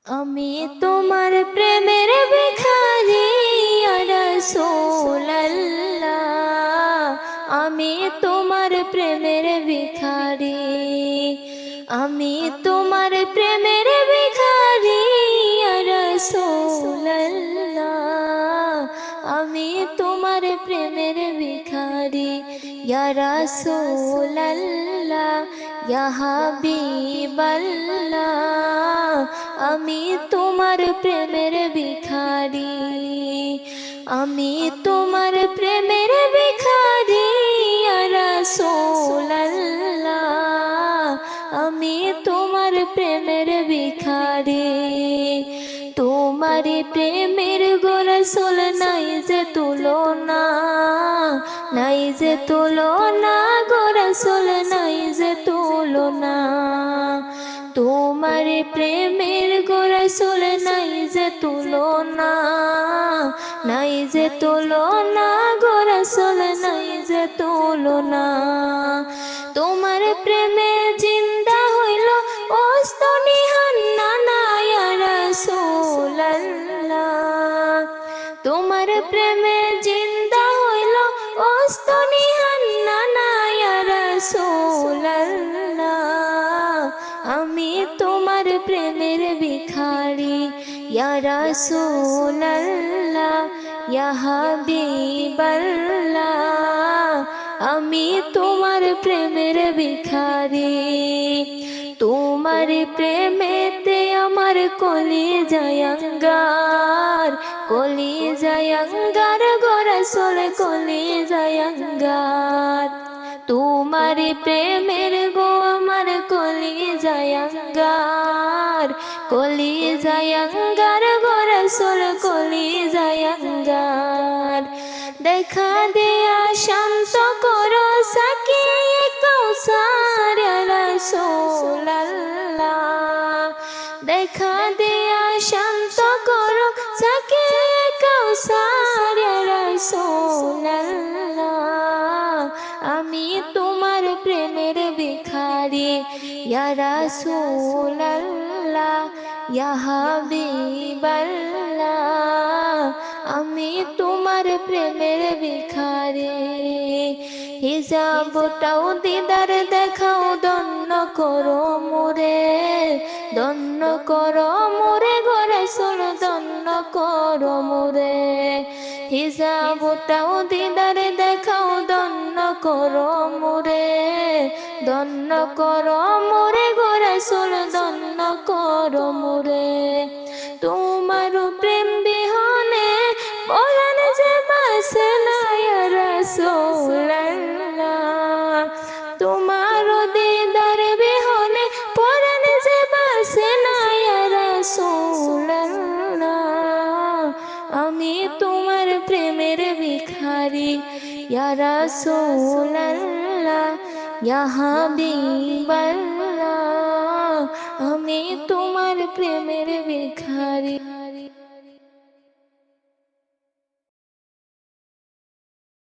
আমি তোমার প্রেমের ভিখারি ইয়া রাসূলুল্লাহ। আমি তোমার প্রেমের ভিখারি। আমি তোমার প্রেমের ভিখারি ইয়া রাসূলুল্লাহ। আমি তোমার প্রেমের ভিখারি ইয়া রাসূলুল্লাহ, ইয়া হাবিবাল্লাহ। আমি তোমার প্রেমের ভিখারি। আমি তোমার প্রেমের ভিখারি ইয়া রাসূলুল্লাহ। আমি তোমার প্রেমের ভিখারি। তোমার প্রেমের গো রাসূল নাই যে তুলনা, নাই যে তুলনা গো রাসূল, নাই যে তুলনা। তোমার প্রেমের গো রাসূল নাই যে তুলনা, নাই যে তুলনা গো রাসূল, নাই যে তুলনা। তোমার প্রেমে জিন্দা হইল অস্ত নিহান্না না ইয়া রাসূলুল্লাহ। তোমার প্রেমে জিন্দা হইল অস্ত নিহান্না না ইয়া রাসূলুল্লাহ। আমি তোমার প্রেমের ভিখারি ইয়া রাসূলুল্লাহ, ইয়া হাবিবাল্লাহ। আমি তোমার প্রেমের ভিখারি। তোমার প্রেমেতে আমার কলিজায় আঙ্গার, কলিজায় আঙ্গার গো রাসূল, কলিজায় আঙ্গার। তোমার প্রেমের গো আমার কলিজায় আঙ্গার, কলিজায় আঙ্গার গো রাসূল, কলিজায় আঙ্গার। দেখা দেয়া শান্ত করো সাকিয়ে কাউসার ইয়া রাসূলুল্লাহ। দেখা দেয়া শান্ত করো সাকিয়ে কাউসার ইয়া রাসূলুল্লাহ। আমি তোমার প্রেমের ভিখারি ইয়া রাসূলুল্লাহ, ইয়া হাবিবাল্লাহ। আমি তোমার প্রেমের ভিখারি। হিজাবটাও দিদার দেখাও, দন্ন করো মোরে, দন্ন করো মোরে গো রাসূল, দন্ন করো মোরে। হিজাবটাও দিদার দেখাও, দন্ন করো মোরে, দন্ন করো মোরে গো রাসূল, দন্ন করো মোরে। তোমার প্রেম বিহনে পরাণ যে বাসে না ইয়া রাসূলুল্লাহ। তোমার দিদার বিহনে পরাণ যে বাসে না ইয়া রাসূলুল্লাহ। আমি তোমার প্রেমের ভিখারি ইয়া রাসূলুল্লাহ, ইয়া হাবিবাল্লাহ। আমি তোমার প্রেমের ভিখারি।